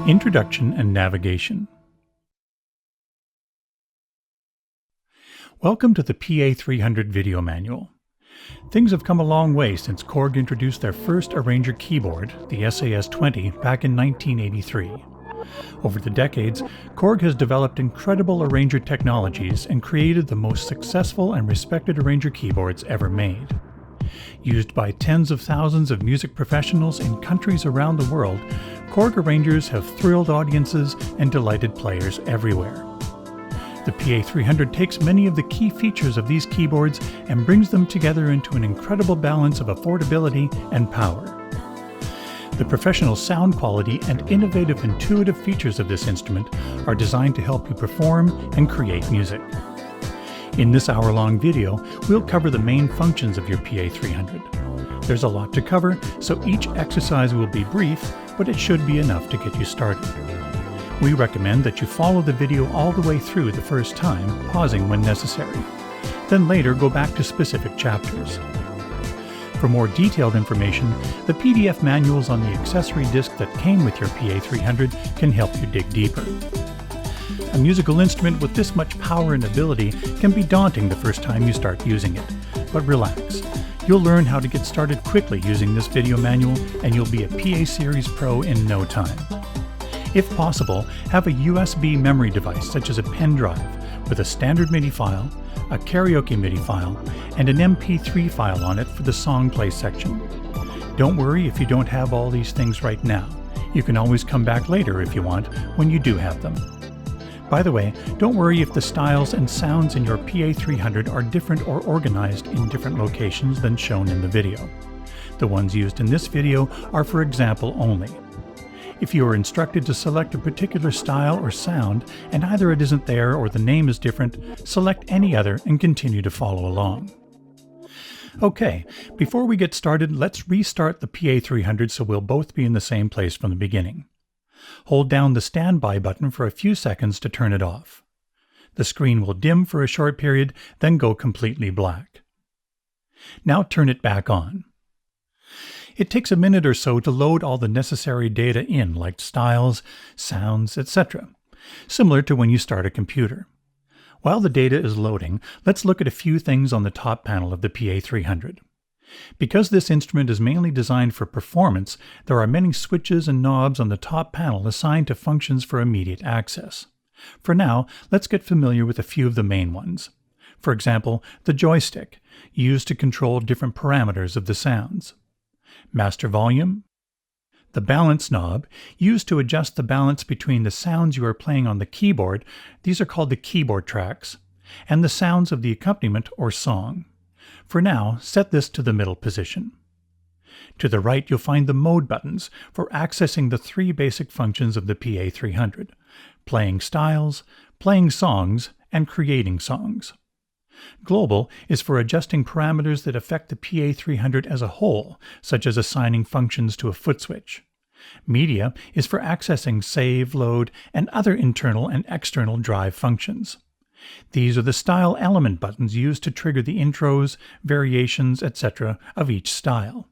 Introduction and Navigation. Welcome to the PA300 video manual. Things have come a long way since KORG introduced their first Arranger keyboard, the SAS-20, back in 1983. Over the decades, KORG has developed incredible Arranger technologies and created the most successful and respected Arranger keyboards ever made. Used by tens of thousands of music professionals in countries around the world, KORG Arrangers have thrilled audiences and delighted players everywhere. The PA300 takes many of the key features of these keyboards and brings them together into an incredible balance of affordability and power. The professional sound quality and innovative intuitive features of this instrument are designed to help you perform and create music. In this hour-long video, we'll cover the main functions of your PA300. There's a lot to cover, so each exercise will be brief, but it should be enough to get you started. We recommend that you follow the video all the way through the first time, pausing when necessary. Then later go back to specific chapters. For more detailed information, the PDF manuals on the accessory disc that came with your PA300 can help you dig deeper. A musical instrument with this much power and ability can be daunting the first time you start using it, but relax. You'll learn how to get started quickly using this video manual, and you'll be a PA Series Pro in no time. If possible, have a USB memory device such as a pen drive with a standard MIDI file, a karaoke MIDI file, and an MP3 file on it for the song play section. Don't worry if you don't have all these things right now. You can always come back later if you want, when you do have them. By the way, don't worry if the styles and sounds in your PA300 are different or organized in different locations than shown in the video. The ones used in this video are for example only. If you are instructed to select a particular style or sound, and either it isn't there or the name is different, select any other and continue to follow along. Okay, before we get started, let's restart the PA300 so we'll both be in the same place from the beginning. Hold down the standby button for a few seconds to turn it off. The screen will dim for a short period, then go completely black. Now turn it back on. It takes a minute or so to load all the necessary data in, like styles, sounds, etc., similar to when you start a computer. While the data is loading, let's look at a few things on the top panel of the PA300. Because this instrument is mainly designed for performance, there are many switches and knobs on the top panel assigned to functions for immediate access. For now, let's get familiar with a few of the main ones. For example, the joystick, used to control different parameters of the sounds. Master volume. The balance knob, used to adjust the balance between the sounds you are playing on the keyboard, these are called the keyboard tracks, and the sounds of the accompaniment or song. For now, set this to the middle position. To the right, you'll find the mode buttons for accessing the three basic functions of the PA300: playing styles, playing songs, and creating songs. Global is for adjusting parameters that affect the PA300 as a whole, such as assigning functions to a foot switch. Media is for accessing save, load, and other internal and external drive functions. These are the style element buttons used to trigger the intros, variations, etc. of each style.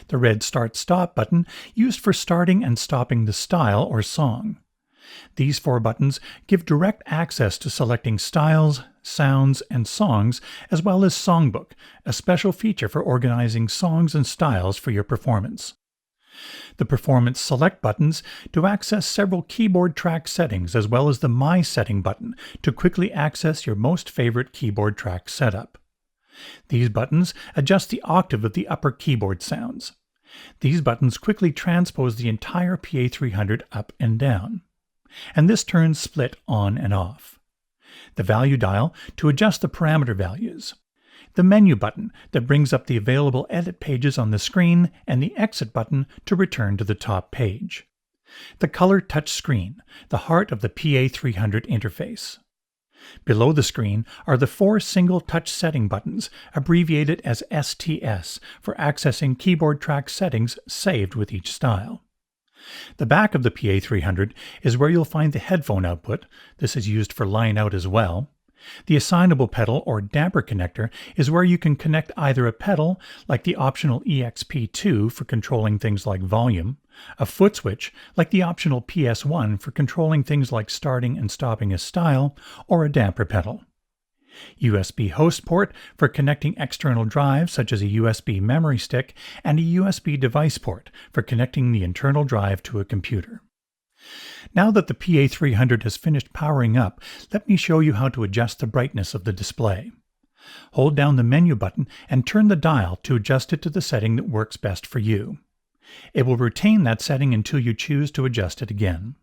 The red start-stop button used for starting and stopping the style or song. These four buttons give direct access to selecting styles, sounds, and songs, as well as Songbook, a special feature for organizing songs and styles for your performance. The Performance Select buttons to access several keyboard track settings, as well as the My Setting button to quickly access your most favorite keyboard track setup. These buttons adjust the octave of the upper keyboard sounds. These buttons quickly transpose the entire PA300 up and down. And this turns split on and off. The value dial to adjust the parameter values. The menu button that brings up the available edit pages on the screen, and the exit button to return to the top page. The color touch screen, the heart of the PA300 interface. Below the screen are the four single touch setting buttons, abbreviated as STS, for accessing keyboard track settings saved with each style. The back of the PA300 is where you'll find the headphone output. This is used for line out as well. The assignable pedal or damper connector is where you can connect either a pedal, like the optional EXP2 for controlling things like volume, A foot switch, like the optional PS1 for controlling things like starting and stopping a style, or a damper pedal. USB host port for connecting external drives such as a USB memory stick, and a USB device port for connecting the internal drive to a computer. Now that the PA300 has finished powering up, let me show you how to adjust the brightness of the display. Hold down the menu button and turn the dial to adjust it to the setting that works best for you. It will retain that setting until you choose to adjust it again.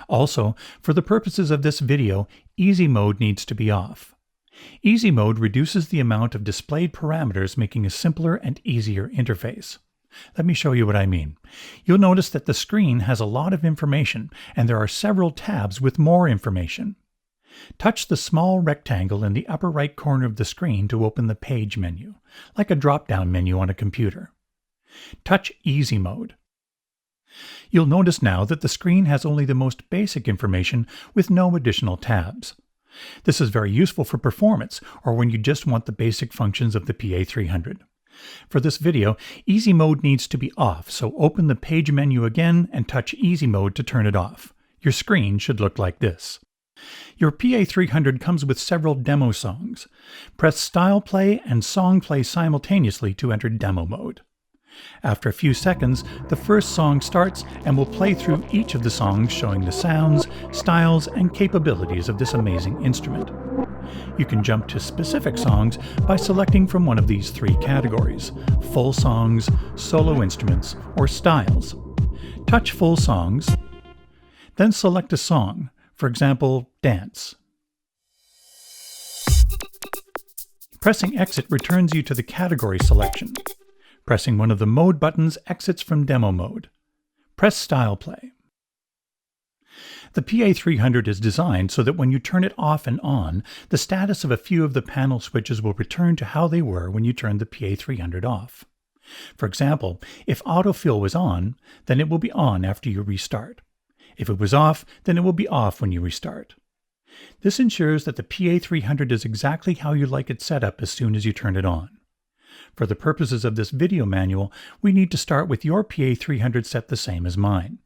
Also, for the purposes of this video, Easy Mode needs to be off. Easy Mode reduces the amount of displayed parameters, making a simpler and easier interface. Let me show you what I mean. You'll notice that the screen has a lot of information, and there are several tabs with more information. Touch the small rectangle in the upper right corner of the screen to open the Page menu, like a drop-down menu on a computer. Touch Easy Mode. You'll notice now that the screen has only the most basic information with no additional tabs. This is very useful for performance or when you just want the basic functions of the PA300. For this video, Easy Mode needs to be off, so open the Page menu again and touch Easy Mode to turn it off. Your screen should look like this. Your PA300 comes with several demo songs. Press Style Play and Song Play simultaneously to enter demo mode. After a few seconds, the first song starts and will play through each of the songs, showing the sounds, styles, and capabilities of this amazing instrument. You can jump to specific songs by selecting from one of these three categories: full songs, solo instruments, or styles. Touch Full Songs, then select a song, for example, Dance. Pressing Exit returns you to the category selection. Pressing one of the mode buttons exits from demo mode. Press Style Play. The PA300 is designed so that when you turn it off and on, the status of a few of the panel switches will return to how they were when you turned the PA300 off. For example, if autofill was on, then it will be on after you restart. If it was off, then it will be off when you restart. This ensures that the PA300 is exactly how you like it set up as soon as you turn it on. For the purposes of this video manual, we need to start with your PA300 set the same as mine.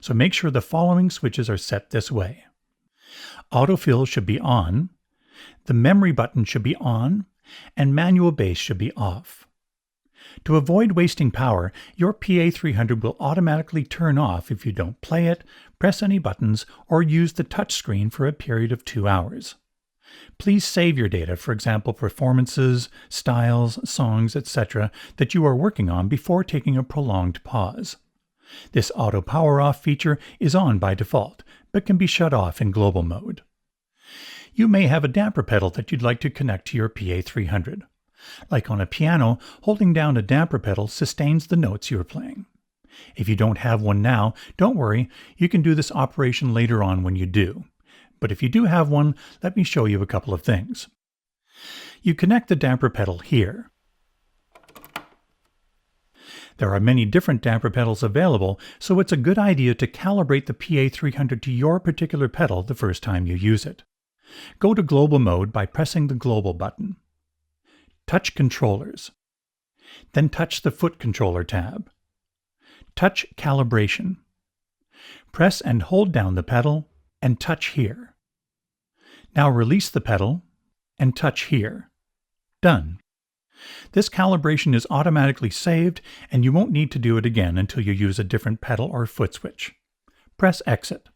So make sure the following switches are set this way. Autofill should be on, the memory button should be on, and manual bass should be off. To avoid wasting power, your PA300 will automatically turn off if you don't play it, press any buttons, or use the touchscreen for a period of 2 hours. Please save your data, for example, performances, styles, songs, etc., that you are working on before taking a prolonged pause. This auto power off feature is on by default, but can be shut off in global mode. You may have a damper pedal that you'd like to connect to your PA300. Like on a piano, holding down a damper pedal sustains the notes you're playing. If you don't have one now, don't worry, you can do this operation later on when you do. But if you do have one, let me show you a couple of things. You connect the damper pedal here. There are many different damper pedals available, so it's a good idea to calibrate the PA300 to your particular pedal the first time you use it. Go to Global Mode by pressing the Global button. Touch Controllers. Then touch the Foot Controller tab. Touch Calibration. Press and hold down the pedal and touch here. Now release the pedal and touch here. Done. This calibration is automatically saved and you won't need to do it again until you use a different pedal or foot switch. Press Exit.